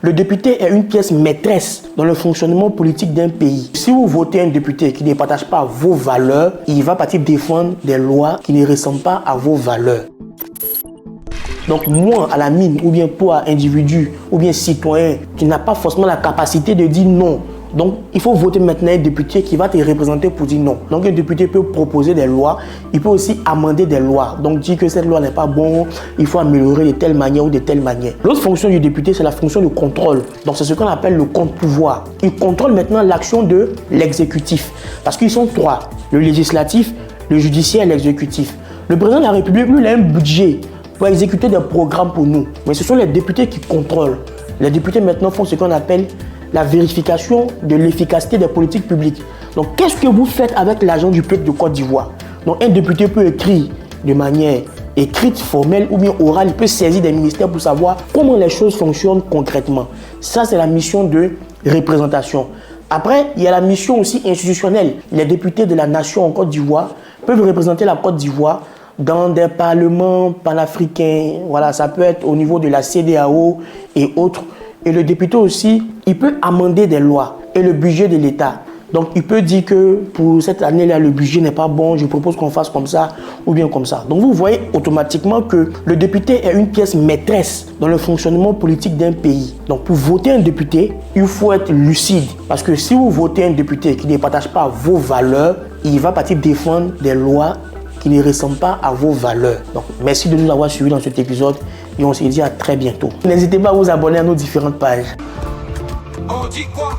Le député est une pièce maîtresse dans le fonctionnement politique d'un pays. Si vous votez un député qui ne partage pas vos valeurs, il va partir défendre des lois qui ne ressemblent pas à vos valeurs. Donc moi, à la mine, ou bien toi, individu, ou bien citoyen, tu n'as pas forcément la capacité de dire non. Donc il faut voter maintenant un député qui va te représenter pour dire non. Donc un député peut proposer des lois, il peut aussi amender des lois. Donc dire que cette loi n'est pas bonne, il faut améliorer de telle manière ou de telle manière. L'autre fonction du député, c'est la fonction de contrôle. Donc c'est ce qu'on appelle le contre-pouvoir. Il contrôle maintenant l'action de l'exécutif. Parce qu'ils sont trois, le législatif, le judiciaire et l'exécutif. Le président de la République, lui, il a un budget pour exécuter des programmes pour nous. Mais ce sont les députés qui contrôlent. Les députés maintenant font ce qu'on appelle la vérification de l'efficacité des politiques publiques. Donc, qu'est-ce que vous faites avec l'argent du peuple de Côte d'Ivoire? Donc, un député peut écrire de manière écrite, formelle ou bien orale, il peut saisir des ministères pour savoir comment les choses fonctionnent concrètement. Ça, c'est la mission de représentation. Après, il y a la mission aussi institutionnelle. Les députés de la nation en Côte d'Ivoire peuvent représenter la Côte d'Ivoire dans des parlements panafricains. Voilà, ça peut être au niveau de la CEDEAO et autres. Et le député aussi, il peut amender des lois et le budget de l'État. Donc, il peut dire que pour cette année-là, le budget n'est pas bon, je propose qu'on fasse comme ça ou bien comme ça. Donc, vous voyez automatiquement que le député est une pièce maîtresse dans le fonctionnement politique d'un pays. Donc, pour voter un député, il faut être lucide. Parce que si vous votez un député qui ne partage pas vos valeurs, il va partir défendre des lois qui ne ressemblent pas à vos valeurs. Donc, merci de nous avoir suivis dans cet épisode et on se dit à très bientôt. N'hésitez pas à vous abonner à nos différentes pages. On dit quoi?